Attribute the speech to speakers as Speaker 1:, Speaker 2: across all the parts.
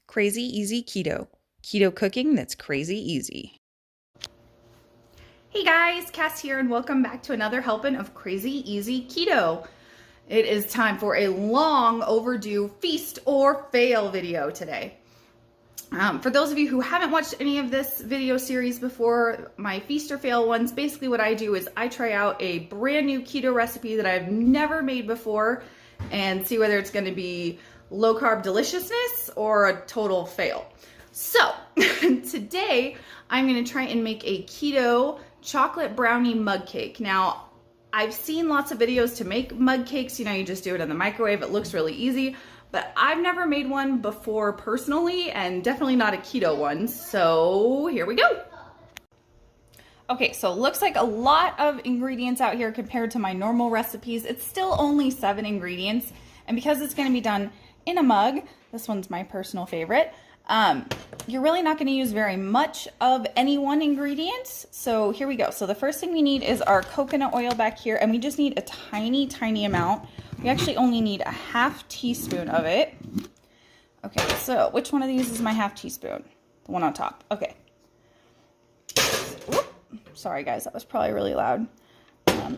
Speaker 1: Crazy Easy Keto. Keto cooking that's crazy easy.
Speaker 2: Hey guys, Cass here and welcome back to another helping of Crazy Easy Keto. It is time for a long overdue feast or fail video today. For those of you who haven't watched any of this video series before, my feast or fail ones, basically what I do is I try out a brand new keto recipe that I've never made before and see whether it's going to be low carb deliciousness or a total fail. So today I'm going to try and make a keto chocolate brownie mug cake. Now, I've seen lots of videos to make mug cakes. You know, you just do it in the microwave. It looks really easy, but I've never made one before personally, and definitely not a keto one. So here we go. Okay, so it looks like a lot of ingredients out here compared to my normal recipes. It's still only 7 ingredients. And because it's going to be done in a mug, this one's my personal favorite, you're really not going to use very much of any one ingredient. So here we go. So the first thing we need is our coconut oil back here, and we just need a tiny, tiny amount. We actually only need a half teaspoon of it. Okay, so which one of these is my half teaspoon? The one on top. Okay. Whoop. Sorry guys, that was probably really loud.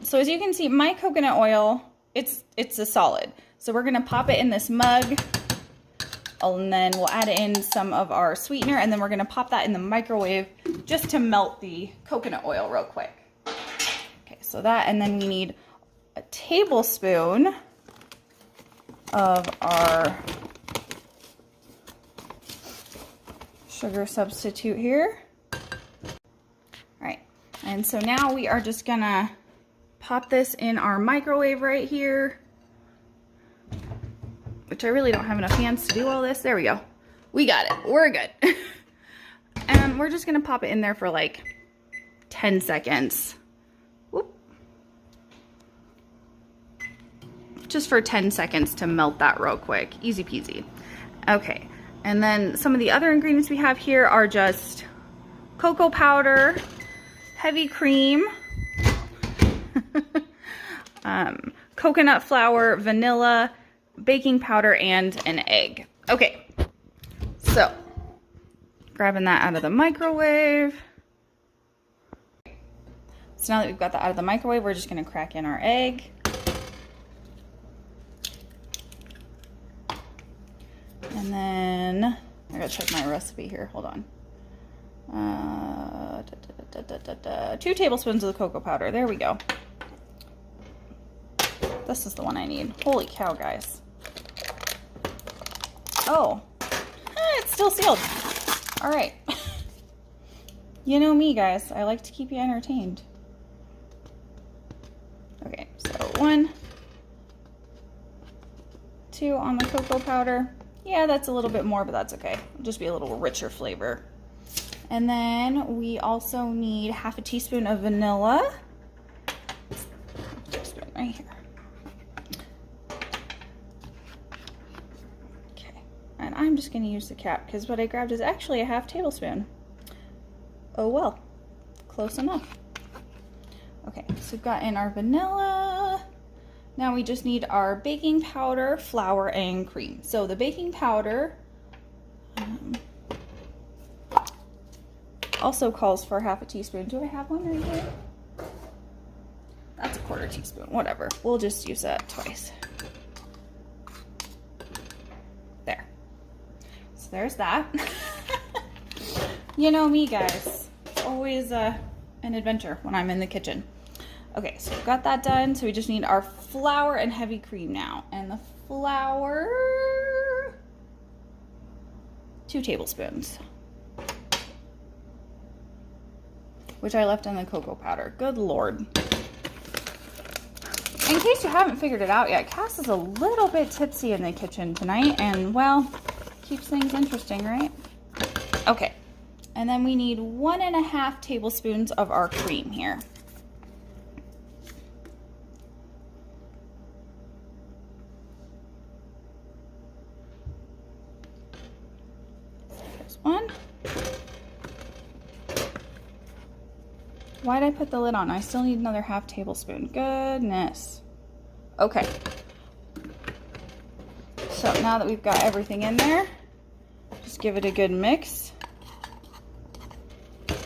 Speaker 2: So as you can see, my coconut oil, it's a solid. So we're going to pop it in this mug. And then we'll add in some of our sweetener, and then we're going to pop that in the microwave just to melt the coconut oil real quick. Okay, so that, and then we need a tablespoon of our sugar substitute here. All right, and so now we are just going to pop this in our microwave right here, which I really don't have enough hands to do all this. There we go. We got it. We're good. And we're just going to pop it in there for like 10 seconds. Whoop. Just for 10 seconds to melt that real quick. Easy peasy. Okay. And then some of the other ingredients we have here are just cocoa powder, heavy cream, coconut flour, vanilla, baking powder, and an egg. Okay, so grabbing that out of the microwave. So now that we've got that out of the microwave, we're just going to crack in our egg. And then I gotta check my recipe here. Hold on. 2 tablespoons of the cocoa powder. There we go. This is the one I need. Holy cow, guys. Oh, it's still sealed. All right. You know me, guys. I like to keep you entertained. Okay, so 1, 2 on the cocoa powder. Yeah, that's a little bit more, but that's okay. It'll just be a little richer flavor. And then we also need half a teaspoon of vanilla. Teaspoon right here. And I'm just going to use the cap because what I grabbed is actually a half tablespoon. Oh well, close enough. Okay, so we've got in our vanilla. Now we just need our baking powder, flour, and cream. So the baking powder also calls for half a teaspoon. Do I have one right here? That's a 1/4 teaspoon, whatever. We'll just use that twice. There. So there's that. You know me, guys. It's always an adventure when I'm in the kitchen. Okay, so we've got that done. So we just need our flour and heavy cream now. And the flour, 2 tablespoons. Which I left in the cocoa powder. Good Lord. In case you haven't figured it out yet, Cass is a little bit tipsy in the kitchen tonight, and well, keeps things interesting, right? Okay, and then we need 1.5 tablespoons of our cream here. There's 1. Why'd I put the lid on? I still need another half tablespoon. Goodness. Okay. So now that we've got everything in there, just just give it a good mix.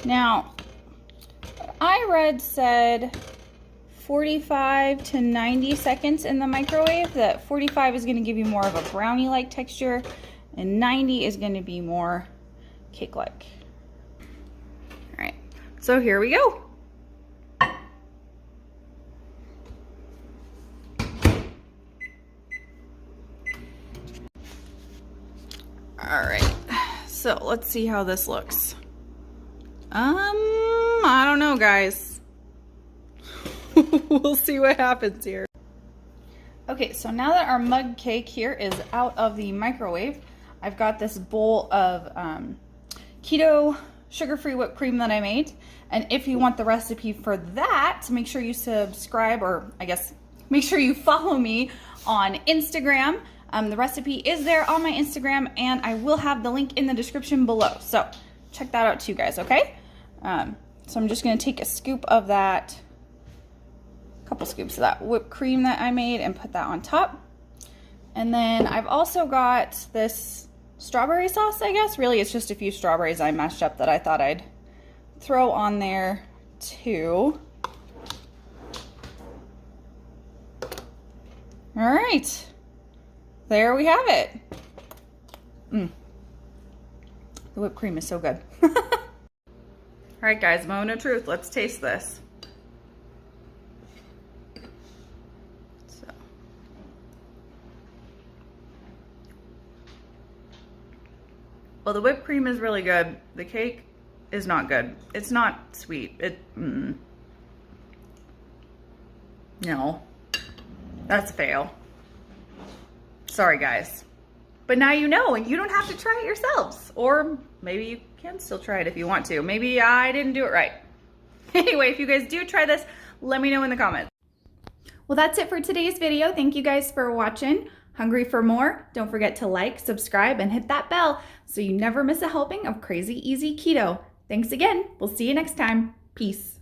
Speaker 2: Now, I read said 45 to 90 seconds in the microwave. That 45 is going to give you more of a brownie-like texture, and 90 is going to be more cake-like. All right, so here we go. All right, so let's see how this looks. I don't know, guys. We'll see what happens here. Okay, so now that our mug cake here is out of the microwave, I've got this bowl of keto sugar-free whipped cream that I made. And if you want the recipe for that, make sure you subscribe, or I guess make sure you follow me on Instagram. The recipe is there on my Instagram, and I will have the link in the description below. So check that out too, guys, okay? So I'm just gonna take a scoop of that, couple scoops of that whipped cream that I made, and put that on top. And then I've also got this strawberry sauce, I guess. Really, it's just a few strawberries I mashed up that I thought I'd throw on there too. All right, there we have it. The whipped cream is so good. All right, guys, moment of truth. Let's taste this. Well, the whipped cream is really good. The cake is not good. It's not sweet. No, that's a fail. Sorry, guys. But now you know, and you don't have to try it yourselves. Or maybe you can still try it if you want to. Maybe I didn't do it right. Anyway, if you guys do try this, let me know in the comments. Well, that's it for today's video. Thank you guys for watching. Hungry for more? Don't forget to like, subscribe, and hit that bell so you never miss a helping of Crazy Easy Keto. Thanks again. We'll see you next time. Peace.